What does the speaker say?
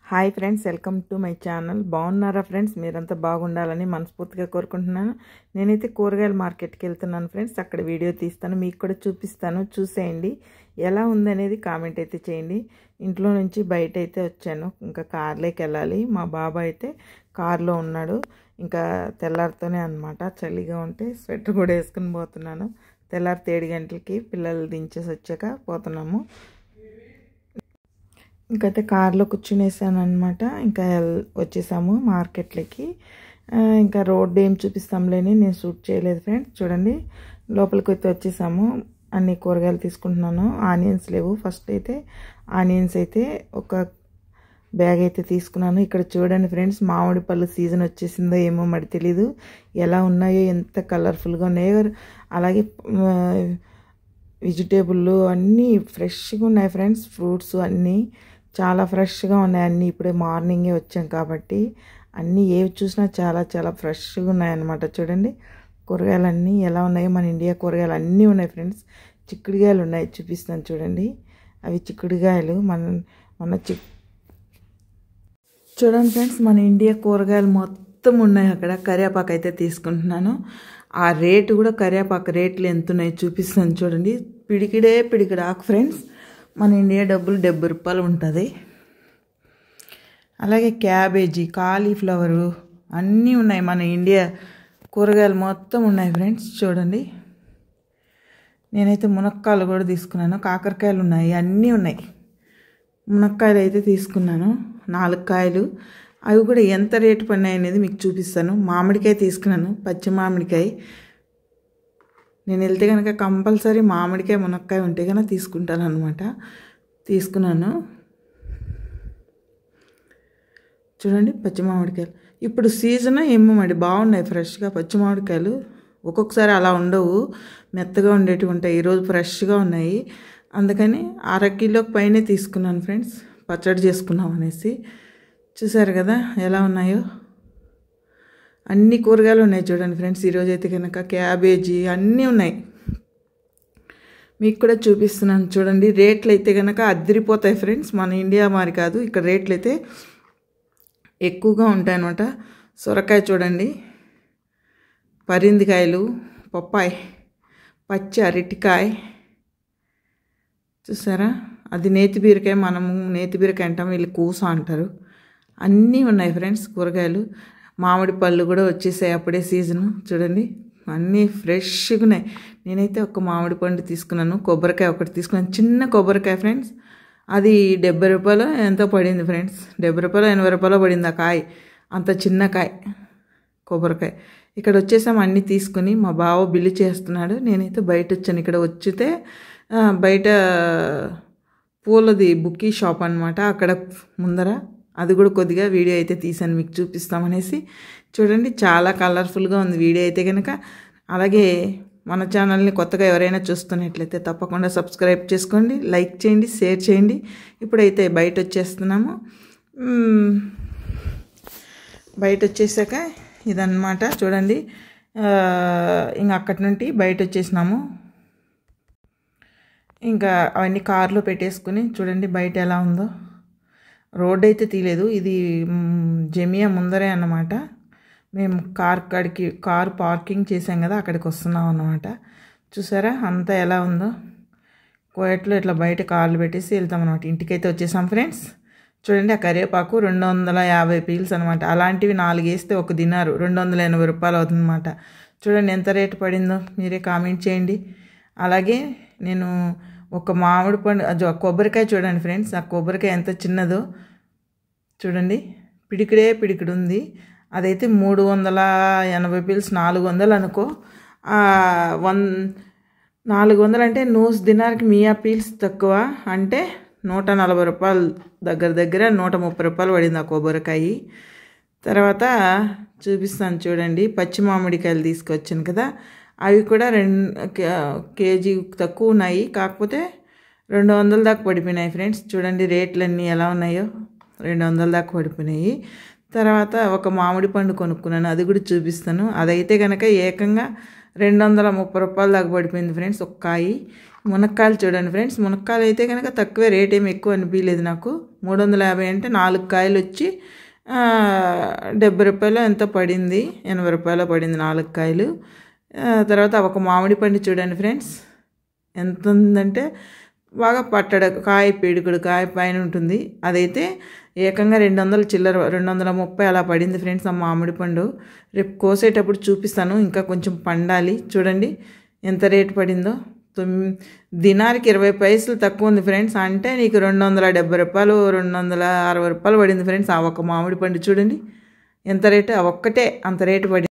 Hi friends, welcome to my channel. బాగున్నారా friends? మీరంతా బాగుండాలని మనస్ఫూర్తిగా కోరుకుంటున్నాను. నేనైతే కూరగాయల మార్కెట్కి వెళ్తున్నాను ఫ్రెండ్స్. అక్కడ వీడియో తీస్తాను, మీకు కూడా చూపిస్తాను. చూసేయండి, ఎలా ఉందనేది కామెంట్ అయితే చేయండి. ఇంట్లో నుంచి బయట అయితే వచ్చాను, ఇంకా కార్లోకి వెళ్ళాలి. మా బాబాయ్ అయితే కార్లో ఉన్నాడు. ఇంకా తెల్లారితోనే అనమాట, చలిగా ఉంటే స్వెటర్ కూడా వేసుకుని పోతున్నాను. తెల్లారి 7 గంటలకి పిల్లలు దించేసి వచ్చాక పోతున్నాము. ఇంకైతే కార్లో కూర్చునేసాను అనమాట. ఇంకా వచ్చేసాము మార్కెట్లోకి. ఇంకా రోడ్డు ఏం చూపిస్తాంలేని నేను షూట్ చేయలేదు ఫ్రెండ్స్. చూడండి, లోపలికి అయితే వచ్చేసాము. అన్ని కూరగాయలు తీసుకుంటున్నాను. ఆనియన్స్ లేవు. ఫస్ట్ అయితే ఆనియన్స్ అయితే ఒక బ్యాగ్ అయితే తీసుకున్నాను. ఇక్కడ చూడండి ఫ్రెండ్స్, మామిడి పళ్ళు సీజన్ వచ్చేసిందో ఏమో మరి తెలీదు. ఎలా ఉన్నాయో, ఎంత కలర్ఫుల్గా ఉన్నాయో. అలాగే వెజిటేబుల్లు అన్నీ ఫ్రెష్గా ఉన్నాయి ఫ్రెండ్స్. ఫ్రూట్స్ అన్నీ చాలా ఫ్రెష్గా ఉన్నాయి. అన్నీ ఇప్పుడే మార్నింగే వచ్చాం కాబట్టి అన్నీ ఏవి చూసినా చాలా చాలా ఫ్రెష్గా ఉన్నాయన్నమాట. చూడండి కూరగాయలు అన్నీ ఎలా ఉన్నాయో. మన ఇండియా కూరగాయలు అన్నీ ఉన్నాయి ఫ్రెండ్స్. చిక్కుడుగాయలు ఉన్నాయి, చూపిస్తాను చూడండి. అవి చిక్కుడుగాయలు మన చూడండి ఫ్రెండ్స్, మన ఇండియా కూరగాయలు మొత్తం ఉన్నాయి అక్కడ. కరివేపాకు అయితే తీసుకుంటున్నాను. ఆ రేటు కూడా, కరివేపాకు రేట్లు ఎంత ఉన్నాయో చూపిస్తాను చూడండి. పిడికిడ ఆకు ఫ్రెండ్స్. మన ఇండియా డబ్బులు 70 రూపాయలు ఉంటుంది. అలాగే క్యాబేజీ, కాలీఫ్లవరు అన్నీ ఉన్నాయి. మన ఇండియా కూరగాయలు మొత్తం ఉన్నాయి ఫ్రెండ్స్. చూడండి, నేనైతే మునక్కాయలు కూడా తీసుకున్నాను. కాకరకాయలు ఉన్నాయి, అన్నీ ఉన్నాయి. మునక్కాయలు అయితే తీసుకున్నాను 4 కాయలు. అవి కూడా ఎంత రేటు పడినాయి అనేది మీకు చూపిస్తాను. మామిడికాయ తీసుకున్నాను, పచ్చి మామిడికాయ. నేను వెళ్తే కనుక కంపల్సరీ మామిడికాయ మునక్కాయ ఉంటే కనుక తీసుకుంటాను అనమాట. తీసుకున్నాను. చూడండి పచ్చి మామిడికాయలు. ఇప్పుడు సీజన్ ఏమో మరి బాగున్నాయి ఫ్రెష్గా పచ్చి మామిడికాయలు. ఒక్కొక్కసారి అలా ఉండవు, మెత్తగా ఉండేటివి ఉంటాయి. ఈరోజు ఫ్రెష్గా ఉన్నాయి. అందుకని 1/2 కిలోకి పైనే తీసుకున్నాను ఫ్రెండ్స్, పచ్చడి చేసుకున్నాం అనేసి. చూసారు కదా ఎలా ఉన్నాయో. అన్ని కూరగాయలు ఉన్నాయి చూడండి ఫ్రెండ్స్. ఈరోజు అయితే కనుక క్యాబేజీ అన్నీ ఉన్నాయి. మీకు కూడా చూపిస్తున్నాను చూడండి. రేట్లు అయితే కనుక అదిరిపోతాయి ఫ్రెండ్స్. మన ఇండియా మరి కాదు, ఇక్కడ రేట్లు అయితే ఎక్కువగా ఉంటాయి అన్నమాట. సొరకాయ చూడండి, పరిందికాయలు, పప్పాయి, పచ్చి అరటికాయ. చూసారా, అది నేతి బీరకాయ. మనము నేతి బీరకాయ అంటాము, వీళ్ళు కూస అంటారు. అన్నీ ఉన్నాయి ఫ్రెండ్స్ కూరగాయలు. మామిడి పళ్ళు కూడా వచ్చేసాయి, అప్పుడే సీజను. చూడండి అన్నీ ఫ్రెష్గా ఉన్నాయి. నేనైతే ఒక మామిడి పండు తీసుకున్నాను. కొబ్బరికాయ ఒకటి తీసుకున్నాను, చిన్న కొబ్బరికాయ ఫ్రెండ్స్. అది 70 రూపాయలు ఎంతో పడింది ఫ్రెండ్స్. 70 రూపాయలు 80 రూపాయలు పడింది ఆ కాయ. అంత చిన్న కాయ కొబ్బరికాయ. ఇక్కడ వచ్చేసాము అన్నీ తీసుకుని. మా బావ బిల్లు చేస్తున్నాడు. నేనైతే బయట వచ్చాను. ఇక్కడ వచ్చితే బయట పూలది బుక్కీ షాప్ అనమాట, అక్కడ ముందర. అది కూడా కొద్దిగా వీడియో అయితే తీసాను, మీకు చూపిస్తామనేసి. చూడండి చాలా కలర్ఫుల్గా ఉంది వీడియో అయితే కనుక. అలాగే మన ఛానల్ని కొత్తగా ఎవరైనా చూస్తున్నట్లయితే తప్పకుండా సబ్స్క్రైబ్ చేసుకోండి, లైక్ చేయండి, షేర్ చేయండి. ఇప్పుడైతే బయట వచ్చేస్తున్నాము. బయట వచ్చేసాక ఇదన్నమాట చూడండి. ఇంకా అక్కడి నుండి బయట వచ్చేసినాము. ఇంకా అవన్నీ కార్లో పెట్టేసుకుని చూడండి బయట ఎలా ఉందో. రోడ్ అయితే తీయలేదు, ఇది జమియా ముందరే అన్నమాట. మేము కార్ పార్కింగ్ చేసాం కదా, అక్కడికి వస్తున్నాం అన్నమాట. చూసారా అంతా ఎలా ఉందో. కోయట్లో ఇట్లా బయట కార్లు పెట్టేసి వెళ్తాం అనమాట. ఇంటికైతే వచ్చేసాం ఫ్రెండ్స్. చూడండి, ఆ కరివేపాకు 250 పీల్స్ అనమాట. అలాంటివి 4 వేస్తే ఒక దినారు 280 రూపాయలు అవుతుందన్నమాట. చూడండి ఎంత రేటు పడిందో, మీరే కామెంట్ చేయండి. అలాగే నేను ఒక మామిడి పండు, కొబ్బరికాయ చూడండి ఫ్రెండ్స్. ఆ కొబ్బరికాయ ఎంత చిన్నదో చూడండి. పిడికిడు ఉంది. అదైతే 380 పీల్స్, 400 అనుకో. 400 అంటే 100 దినార్కి 100 పీల్స్ తక్కువ, అంటే 140 రూపాయలు, దగ్గర 130 రూపాయలు పడింది ఆ కొబ్బరికాయ. తర్వాత చూపిస్తాను చూడండి. పచ్చి మామిడికాయలు తీసుకొచ్చాను కదా, అవి కూడా 2 కేజీ తక్కువ ఉన్నాయి, కాకపోతే 200 దాకా పడిపోయినాయి ఫ్రెండ్స్. చూడండి రేట్లన్నీ ఎలా ఉన్నాయో, 200 దాకా పడిపోయినాయి. తర్వాత ఒక మామిడి పండు కొనుక్కున్నాను, అది కూడా చూపిస్తాను. అదైతే కనుక ఏకంగా 230 దాకా పడిపోయింది ఫ్రెండ్స్ ఒక కాయ. మునక్కాయలు చూడండి ఫ్రెండ్స్, మునక్కాయలు అయితే కనుక తక్కువే, రేట్ ఏమి ఎక్కువ అనిపించలేదు నాకు. 350 అంటే 4 కాయలు వచ్చి 70 రూపాయలు ఎంతో పడింది, 80 రూపాయలు పడింది 4 కాయలు. తర్వాత ఒక మామిడి పండు చూడండి ఫ్రెండ్స్ ఎంత ఉందంటే బాగా పట్టడ కాయ, పిడికుడు కాయ పైన ఉంటుంది. అదైతే ఏకంగా 200 చిల్లర, 230 అలా పడింది ఫ్రెండ్స్ ఆ మామిడి పండు. రేపు కోసేటప్పుడు చూపిస్తాను, ఇంకా కొంచెం పండాలి. చూడండి ఎంత రేటు పడిందో. దినానికి 20 పైసలు తక్కువ ఉంది ఫ్రెండ్స్. అంటే నీకు 270 రూపాయలు, 260 రూపాయలు పడింది ఫ్రెండ్స్ ఆ ఒక మామిడి పండు. చూడండి ఎంత రేటు, ఆ ఒక్కటే అంత రేటు పడింది.